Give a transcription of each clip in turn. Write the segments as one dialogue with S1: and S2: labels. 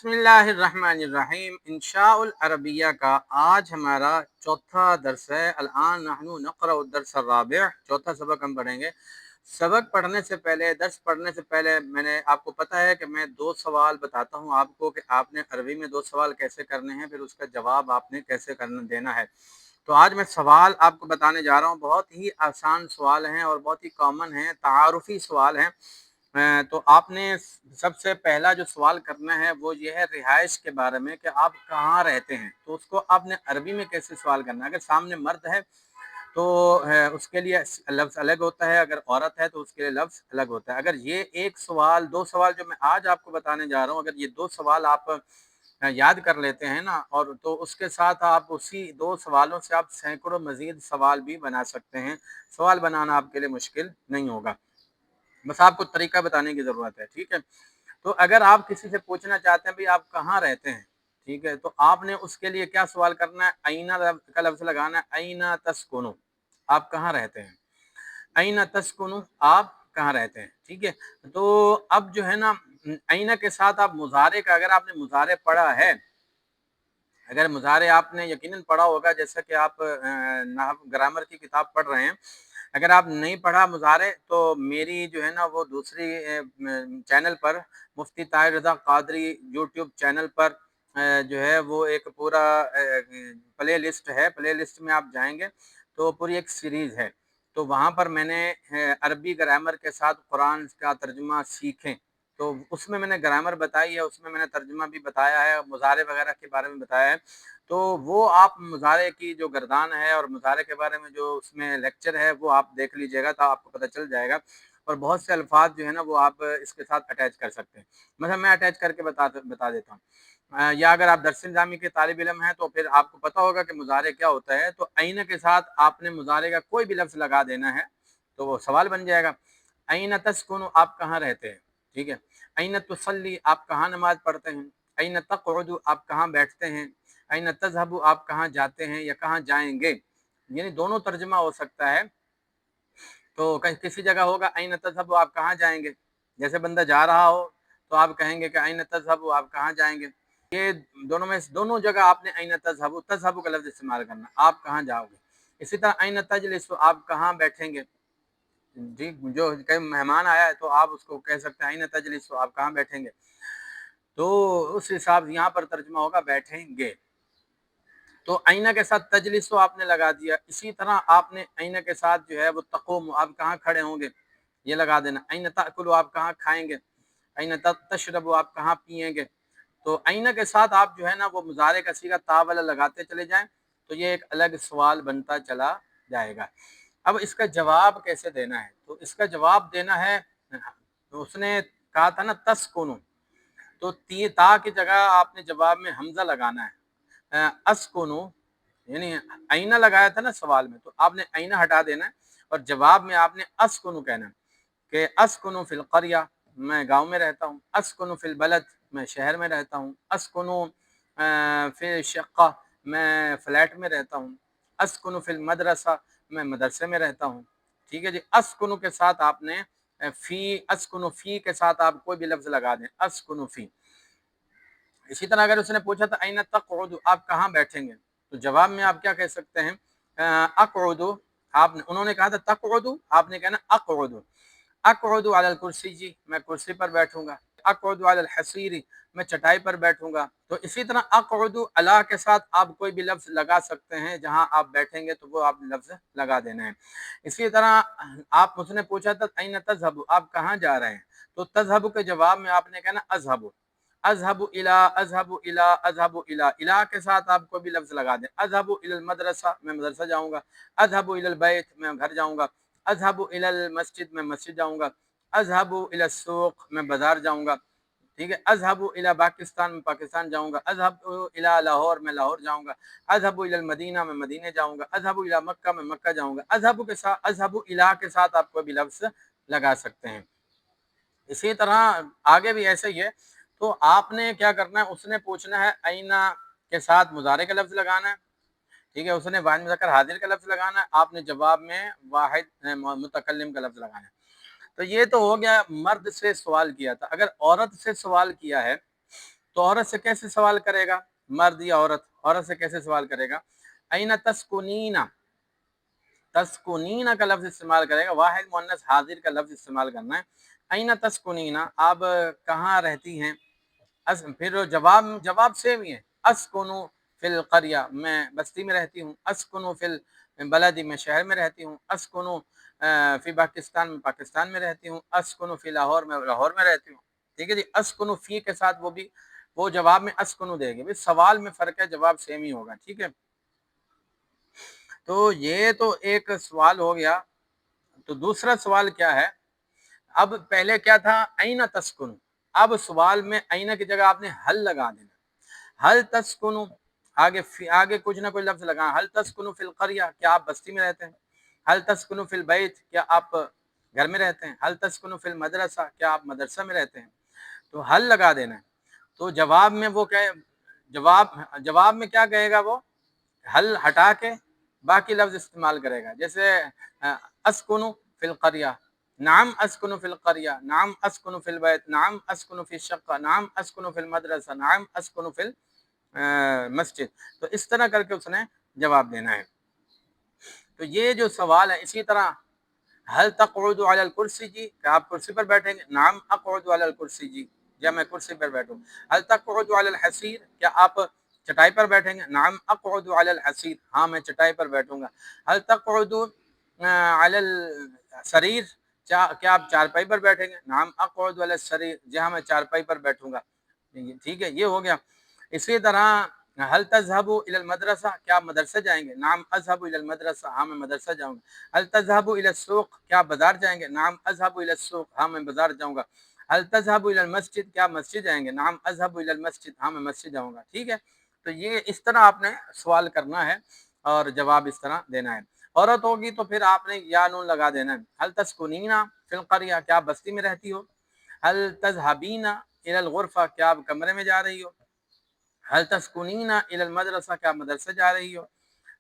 S1: बिस्मिल्लाहिर्रहमानिर्रहीम। इंशाउल अरबिया का आज हमारा चौथा दर्स है। अल-आन नहनु नक़रअ दर्स अर्राबिअ, चौथा सबक हम पढ़ेंगे। सबक पढ़ने से पहले, दर्स पढ़ने से पहले मैंने आपको पता है कि मैं दो सवाल बताता हूँ आपको कि आपने अरबी में दो सवाल कैसे करने हैं, फिर उसका जवाब आपने कैसे करना देना है। तो आज मैं सवाल आपको बताने जा रहा हूँ। बहुत ही आसान सवाल हैं और बहुत ही कॉमन हैं, तारुफी सवाल हैं। तो आपने सबसे पहला जो सवाल करना है वो ये है रिहाइश के बारे में कि आप कहाँ रहते हैं। तो उसको आपने अरबी में कैसे सवाल करना है। अगर सामने मर्द है तो उसके लिए लफ्ज़ अलग होता है, अगर औरत है तो उसके लिए लफ्ज़ अलग होता है। अगर ये एक सवाल, दो सवाल जो मैं आज आपको बताने जा रहा हूँ, अगर ये दो सवाल आप याद कर लेते हैं ना, और तो उसके साथ आप उसी दो सवालों से आप सैकड़ों मज़ीद सवाल भी बना सकते हैं। सवाल बनाना आपके लिए मुश्किल नहीं होगा, बस आपको तरीका बताने की ज़रूरत है, ठीक है? तो अगर आप किसी से पूछना चाहते हैं, भई आप कहाँ रहते हैं, ठीक है? तो आपने उसके लिए क्या सवाल करना है, अइना का लफ्ज़ लगाना है, अइना तस्कुनु, आप कहाँ रहते हैं? अइना तस्कुनु, आप कहाँ रहते हैं, ठीक है? तो अब जो है ना, अइना के साथ आप मुज़ारे का, अगर आपने मुज़ारे पढ़ा है, अगर मुज़ारे आपने यकीनन पढ़ा होगा, जैसा कि आप नाहव ग्रामर की किताब पढ़ रहे हैं। अगर आप नहीं पढ़ा मुज़ारे तो मेरी जो है ना वो दूसरी चैनल पर, मुफ्ती ताहिर रज़ा क़ादरी यूट्यूब चैनल पर जो है वो एक पूरा प्ले लिस्ट है। प्ले लिस्ट में आप जाएँगे तो पूरी एक सीरीज़ है। तो वहाँ पर मैंने अरबी ग्रामर के साथ कुरान का तर्जुमा सीखें, तो उसमें मैंने ग्रामर बताई है, उसमें मैंने तर्जुमा भी बताया है, मुज़ारे वगैरह के बारे में बताया है। तो वो आप मुज़ारे की जो गर्दान है और मुज़ारे के बारे में जो उसमें लेक्चर है वो आप देख लीजिएगा, तो आपको पता चल जाएगा। और बहुत से अल्फ़ाज़ जो है ना वो आप इसके साथ अटैच कर सकते हैं। मतलब मैं अटैच करके बता देता हूँ। या अगर आप दरस निज़ामी के तालिब इल्म हैं तो फिर आपको पता होगा कि मुज़ारे क्या होता है। तो अइन के साथ आपने मुज़ारे का कोई भी लफ्ज़ लगा देना है तो वो सवाल बन जाएगा। अइन तस्कुनु, आप कहाँ रहते हैं, ठीक है? अइन तुसल्ली, आप कहाँ नमाज़ पढ़ते हैं? अइन तक़उदु, आप कहाँ बैठते हैं? अइन तज़हबु, आप कहाँ जाते हैं या कहाँ जाएँगे? यानी दोनों तर्जुमा हो सकता है। तो कहीं किसी जगह होगा अइन तज़हबु, आप कहाँ जाएँगे? जैसे बंदा जा रहा हो तो आप कहेंगे कि अइन तज़हबु, आप कहाँ जाएँगे? ये दोनों में से दोनों जगह आपने अइन तज़हबु, तज़हबु का लफ्ज़ इस्तेमाल करना, आप कहाँ जाओगे? इसी तरह अइन तजलिसु, आप कहाँ बैठेंगे? जी, जो कहीं मेहमान आया है तो आप उसको कह सकते हैं अइन तजलिसु, आप कहाँ बैठेंगे? तो उस हिसाब से यहाँ पर तर्जुमा होगा बैठेंगे। तो आईना के साथ तजलिस तो आपने लगा दिया। इसी तरह आपने आईना के साथ जो है वो तक़ूम, आप कहाँ खड़े होंगे, ये लगा देना। अइन ताकुलु, आप कहाँ खाएँगे। अइन तशरबु, आप कहाँ पिएँगे। तो आईना के साथ आप जो है ना वो मुज़ारे का सीगा ता वाला लगाते चले जाएँ, तो ये एक अलग सवाल बनता चला जाएगा। अब इसका जवाब कैसे देना है? तो इसका जवाब देना है, तो उसने कहा था ना तस्कुनु, तो ती ता की जगह आपने जवाब में हमज़ा लगाना है। अस्कुनु, यानी आईना लगाया था ना सवाल में, तो आपने आईना हटा देना है और जवाब में आपने अस्कुनु कहना है कि अस्कुनु फिल क़रिया, मैं गाँव में रहता हूँ। अस्कुनु फिल बलद, मैं शहर में रहता हूँ। अस्कुनु फिल शक़्क़ा, मैं फ्लैट में रहता हूँ। अस्कुनु फिल मदरसा, मैं मदरसे में रहता हूँ। ठीक है जी। अस्कुनु के साथ आपने फ़ी, अस्कुनु फ़ी के साथ आप कोई भी लफ्ज़ लगा दें, अस्कुनु फ़ी। इसी तरह अगर उसने पूछा था अइन तक़उदु, आप कहाँ बैठेंगे, तो जवाब में आप क्या कह सकते हैं, अक़उदु, आपने, उन्होंने कहा था तक़उदु, आपने कहना अक़उदु। अक़उदु अलल कुर्सी, जी मैं कुर्सी पर बैठूंगा। अक़उदु अलल हसीरी, मैं चटाई पर बैठूंगा। तो इसी तरह अक़उदु अला के साथ आप कोई भी लफ्ज़ लगा सकते हैं, जहां आप बैठेंगे तो वो आप लफ्ज़ लगा देना है। इसी तरह आप, उसने पूछा था अइन तज़हबु, आप कहाँ जा रहे हैं, तो तज़हबु के जवाब में आपने कहना अज़हबु। अज़हबु इला, अज़हबु इला, अज़हबु इला, इला के साथ आप कोई भी लफ्ज़ लगा दें। अज़हबु इलल मदरसा, मैं मदरसा जाऊँगा। अज़हबु इलल बैत, मैं घर जाऊँगा। अज़हबु इलल मस्जिद, मैं मस्जिद जाऊँगा। अज़हबु इलस्सूक़, मैं बाज़ार जाऊँगा। ठीक है। अज़हबु इला पाकिस्तान, मैं पाकिस्तान जाऊँगा। अज़हबु इला लाहौर, मैं लाहौर जाऊँगा। अज़हबु इलल मदीना, मैं मदीने जाऊँगा। अज़हबु इला मक्का, मैं मक्का जाऊँगा। अज़हबु के साथ, अज़हबु इला के साथ आप कोई भी लफ्ज़ लगा सकते हैं। इसी तरह आगे भी ऐसे ही है। तो आपने क्या करना है, उसने पूछना है अइना के साथ मुज़ारे का लफ्ज़ लगाना है, ठीक है। उसने वाहिद मुज़क्कर हाज़िर का लफ्ज़ लगाना है, आपने जवाब में वाहिद मुतकल्लिम का लफ्ज़ लगाना है। तो ये तो हो गया, मर्द से सवाल किया था। अगर औरत से सवाल किया है तो तो औरत से कैसे सवाल करेगा, मर्द या औरत से कैसे सवाल करेगा, ऐना तस्कुनीना, तस्कुनीना का लफ्ज इस्तेमाल करेगा, वाहिद मुअन्नस हाजिर का लफ्ज इस्तेमाल करना है। ऐना तस्कुनीना, आप कहाँ रहती हैं, फिर जवाब सेम ही है, अस्कुनु फिल करिया, मैं बस्ती में रहती हूँ, अस्कुनु फिल बलदी, मैं शहर में रहती हूँ, अस्कुनु फी पाकिस्तान में पाकिस्तान में रहती हूँ, अस्कुनु फी लाहौर में लाहौर में रहती हूँ। ठीक है जी, अस्कुनु फी के साथ वो जवाब में अस्कुनु देगी, भाई सवाल में फर्क है, जवाब सेम ही होगा। ठीक है, तो ये तो एक सवाल हो गया। तो दूसरा सवाल क्या है, अब पहले क्या था, ऐना तस्कुनु, अब सवाल में ऐना की जगह आपने हल लगा देना, हल तस्कुनु, आगे कुछ ना कुछ लफ्ज लगा, हल तस्कुनु फिल करिया, क्या आप बस्ती में रहते हैं, हल तस्कुनु फिल बैत, क्या आप घर में रहते हैं, हल तस्कुनु फिल मदरसा, क्या आप मदरसा में रहते हैं, तो हल लगा देना है। तो जवाब में वो क्या, जवाब में क्या कहेगा, वो हल हटा के बाकी लफ्ज इस्तेमाल करेगा, जैसे अस्कुनु फिल करिया, नाम अस्कुनु फिल करिया, नाम अस्कुनु फिल बैत, नाम अस्कुनु फिल शक्का, नाम अस्कुनु फिल मदरसा, नाम अस्कुनु फिल मस्जिद। तो इस तरह करके उसने जवाब देना है। तो ये जो सवाल है, इसी तरह हल तक़उदु अलल कुर्सी जी, क्या आप कुर्सी पर बैठेंगे, नाम अक़उदु अलल कुर्सी जी, या मैं कुर्सी पर बैठूं। हल तक़उदु अलल हसीर, क्या आप चटाई पर बैठेंगे, नाम अक़उदु अलल हसीर, हाँ मैं चटाई पर बैठूंगा। हल तक़उदु अलल सरीर, क्या आप चारपाई पर बैठेंगे, नाम अक़उदु अलल सरीर, जी हाँ मैं चारपाई पर बैठूंगा। ठीक है, ये हो गया। इसी तरह हल तज़हबु इलल मदरसा, क्या आप मदरसा जाएंगे, नाम अज़हबु इलल मदरसा, हाँ मैं मदरसा जाऊंगा। हल तज़हबु इलल सूक़, क्या आप बाजार जाएंगे, नाम अज़हबु इलल सूक़, हाँ मैं बाजार जाऊंगा। हल तज़हबु इलल मस्जिद, क्या आप मस्जिद जाएंगे, नाम अज़हबु इलल मस्जिद, हाँ मैं मस्जिद जाऊंगा। ठीक है, तो ये इस तरह आपने सवाल करना है और जवाब इस तरह देना है। औरत होगी तो फिर आपने या नून लगा देना है। हल तस्कुनीना फिल क़रिया, क्या आप बस्ती में रहती हो। हल तज़हबीना इलल गुरफ़ा, क्या आप कमरे में जा रही हो। हल तस्कुनीना इलल मदरसा, क्या आप मदरसा जा रही हो।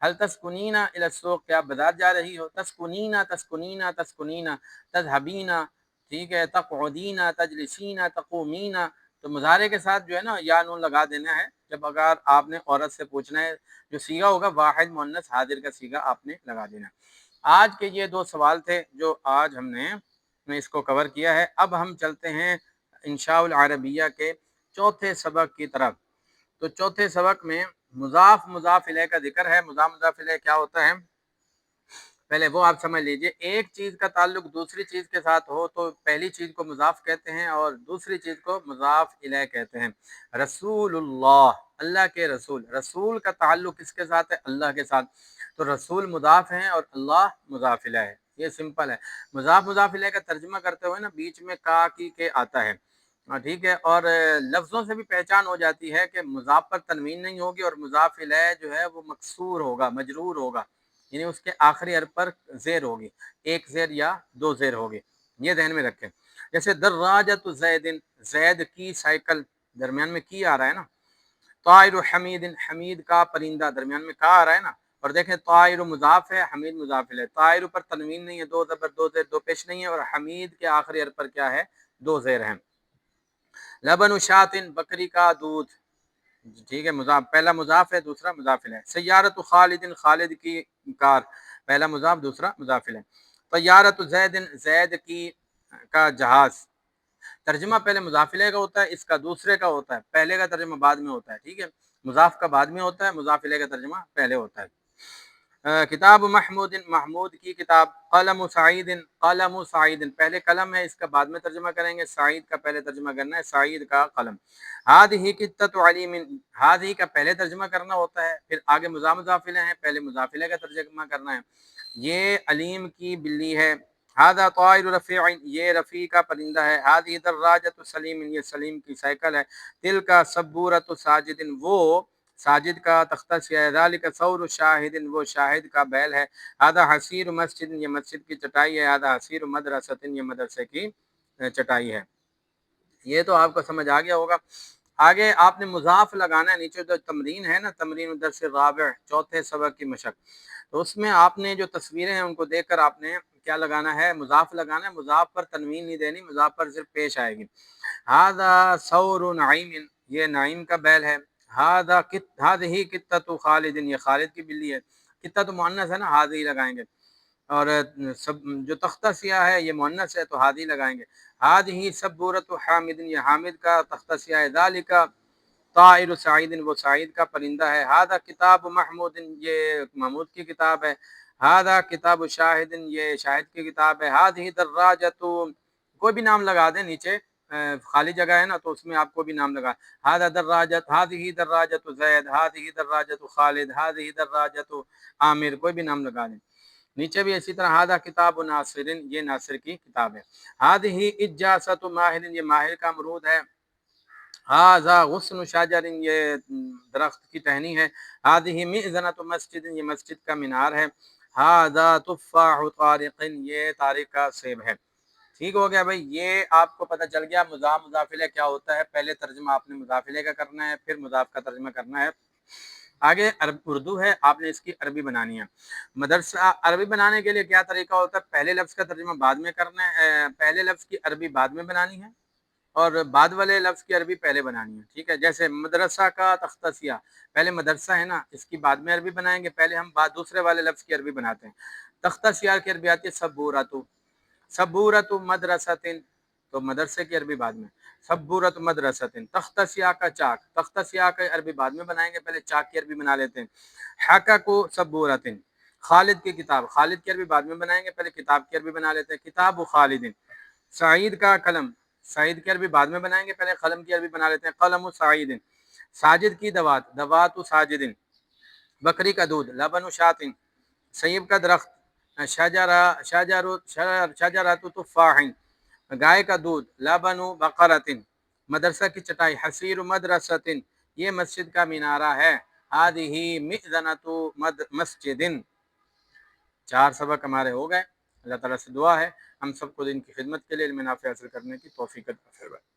S1: हल तस्कुनीना इलल सूक़, क्या आप बाजार जा रही हो। तस्कुनीना तस्कुनीना तस्कुनीना, तज़हबीना, ठीक है, तक़उदीना तजलिसीना तक़ूमीना। तो मुज़ारे के साथ जो है ना या नून लगा देना है, जब अगर आपने औरत से पूछना है, जो सीगा होगा वाहिद मुअन्नस हाजिर का सीगा आपने लगा देना है। आज के ये दो सवाल थे जो आज हमने इसको कवर किया है। अब हम चलते हैं इंशाउल अरबिया के चौथे सबक की तरफ। तो चौथे सबक में मुज़ाफ मुज़ाफ इलैह का जिक्र है। मुज़ाफ मुज़ाफ इलैह क्या होता है, पहले वो आप समझ लीजिए। एक चीज़ का ताल्लुक दूसरी चीज़ के साथ हो तो पहली चीज़ को मुज़ाफ कहते हैं और दूसरी चीज़ को मुज़ाफ इलैह कहते हैं। रसूलुल्लाह, अल्लाह के रसूल, रसूल का ताल्लुक किसके साथ है, अल्लाह के साथ, तो रसूल मुज़ाफ हैं और अल्लाह मुज़ाफ इलैह है। ये सिंपल है। मुज़ाफ मुज़ाफ इलैह का तर्जुमा करते हुए ना बीच में का की के आता है, ठीक है, और लफ्ज़ों से भी पहचान हो जाती है कि मुज़ाफ पर तनवीन नहीं होगी और मुज़ाफ इलैह जो है वो मकसूर होगा, मजरूर होगा, यानी उसके आखिरी हर्फ पर ज़ेर होगी, एक ज़ेर या दो ज़ेर होगी। ये ध्यान में रखें। जैसे दर्राजतु ज़ैदिन, ज़ैद की साइकिल, दरमियान में की आ रहा है ना। ताइरु हमीदिन, हमीद का परिंदा, दरमियान में का आ रहा है ना। और देखें ताइरु मुज़ाफ है, हमीद मुज़ाफ इलैह। ताइरु पर तनवीन नहीं है, दो ज़बर दो ज़ेर दो पेश नहीं है, और हमीद के आखिरी हर्फ पर क्या है, दो ज़ेर हैं। लबनु शातिन, बकरी का दूध, ठीक है, मुज़ाफ, पहला मुज़ाफ है दूसरा मुज़ाफिल है। सय्यारतु खालिदिन, खालिद की कार, पहला मुज़ाफ दूसरा मुज़ाफिल है। तय्यारतु ज़ैदिन, ज़ैद की का जहाज, तर्जुमा पहले मुज़ाफिले का होता है, इसका दूसरे का होता है, पहले का तर्जुमा बाद में होता है। ठीक है, मुज़ाफ का बाद में होता है, मुज़ाफिले का तर्जुमा पहले होता है। किताब महमूदिन, महमूद की किताब। कलम सईदिन, कलम सईदिन, पहले कलम है, इसका बाद में तर्जुमा करेंगे। सईद का पहले तर्जुमा करना है, सईद का कलम। हादिही कित्ततु अलीमिन, हादिही का पहले तर्जुमा करना होता है, फिर आगे मुज़ाफिले हैं, पहले मुज़ाफिले का तर्जुमा करना है। ये अलीम की बिल्ली है। हादा ताइरु रफ़ीइन, ये रफ़ी का परिंदा है। हादिही दर्राजतु सलीमिन, ये सलीम की साइकिल है। तिल का सबूरतु साजिदिन, वो साजिद का तख्ता सिया है। ज़ालिका सौरु शाहिदिन, वो शाहिद का बैल है। आधा हसीर मस्जिद, ये मस्जिद की चटाई है। आधा हसीर मदरसतिन, ये मदरसे की चटाई है। ये तो आपको समझ आ गया होगा। आगे आपने मुज़ाफ लगाना है। नीचे जो तमरीन है ना, तमरीन दर्स राबिअ, चौथे सबक की मशक, तो उसमें आपने जो तस्वीरें हैं उनको देखकर आपने क्या लगाना है, मुज़ाफ लगाना है। मुज़ाफ पर तनवीन नहीं देनी, मुज़ाफ पर सिर्फ पेश आएगी। हादा सौरु नईमिन, یہ نعیم کا بیل ہے، ہذہ قطۃ خالد، یہ خالد کی بلی ہے، قطہ تو مؤنث ہے نا، ہذہ لگائیں گے، اور سب جو تختہ سیاہ ہے یہ مؤنث ہے تو ہذہ لگائیں گے، ہذہ سبورۃ حامد، یہ حامد کا تختہ سیاہ ہے، ذالک طائر سعید، وہ سعید کا پرندہ ہے، ھذا کتاب محمود، یہ محمود کی کتاب ہے، ھذا کتاب شاہد، یہ شاہد کی کتاب ہے، ھذہ دراجۃ، کوئی بھی نام لگا دیں نیچے، خالی جگہ ہے نا تو اس میں آپ کو بھی نام لگا، ھذا دراجۃ، ھذہ دراجۃ زید، ھذہ دراجۃ خالد، ھذہ دراجۃ عامر، کوئی بھی نام لگا دیں۔ نیچے بھی اسی طرح ھذا کتاب ناصر، یہ ناصر کی کتاب ہے، ھذہ اجاست ماہر، یہ ماہر کا امرود ہے، ھذا غصن شجر، یہ درخت کی ٹہنی ہے، ھذہ مئذنۃ مسجد، یہ مسجد کا مینار ہے، ھذا تفاح طارق، یہ طارق کا سیب ہے۔ ٹھیک ہو گیا بھائی، یہ آپ کو پتہ چل گیا مضاف مضاف الیہ کیا ہوتا ہے، پہلے ترجمہ آپ نے مضاف الیہ کا کرنا ہے، پھر مضاف کا ترجمہ کرنا ہے۔ آگے اردو ہے، آپ نے اس کی عربی بنانی ہے۔ مدرسہ عربی بنانے کے لیے کیا طریقہ ہوتا ہے، پہلے لفظ کا ترجمہ بعد میں کرنا ہے، پہلے لفظ کی عربی بعد میں بنانی ہے، اور بعد والے لفظ کی عربی پہلے بنانی ہے، ٹھیک ہے۔ جیسے مدرسہ کا تختہ سیاہ، پہلے مدرسہ ہے نا، اس کی بعد میں عربی بنائیں گے، پہلے ہم دوسرے والے لفظ کی عربی بناتے ہیں۔ تختہ سیاہ کی عربی آتی ہے سبورۃ، سبورۃ مدرستن، تو مدرسے کی عربی بعد میں، سبورۃ مدرستن۔ تختہ سیاہ کا چاک، تختہ سیاہ کا عربی بعد میں بنائیں گے، پہلے چاک کی عربی بنا لیتے ہیں۔ حقق سبورۃ، خالد کی کتاب، خالد کی عربی بعد میں بنائیں گے، پہلے کتاب کی عربی بنا لیتے ہیں۔ کتاب خالد، سعید کا قلم، سعید کی عربی بعد میں بنائیں گے، پہلے قلم کی عربی بنا لیتے ہیں۔ قلم سعید، ساجد کی دوات، دوات ساجد، بکری کا دودھ، لبن شاۃ، سیب کا درخت، شجرۃ تفاح، گائے کا دودھ، لبن بقرۃ، مدرسہ کی چٹائی، حصیر مدرسۃ، یہ مسجد کا مینارہ ہے، ھذہ مئذنۃ مسجد۔ 4 سبق ہمارے ہو گئے، اللہ تعالیٰ سے دعا ہے ہم سب کو دین کی خدمت کے لیے علم نافع حاصل کرنے کی توفیق عطا فرمائے۔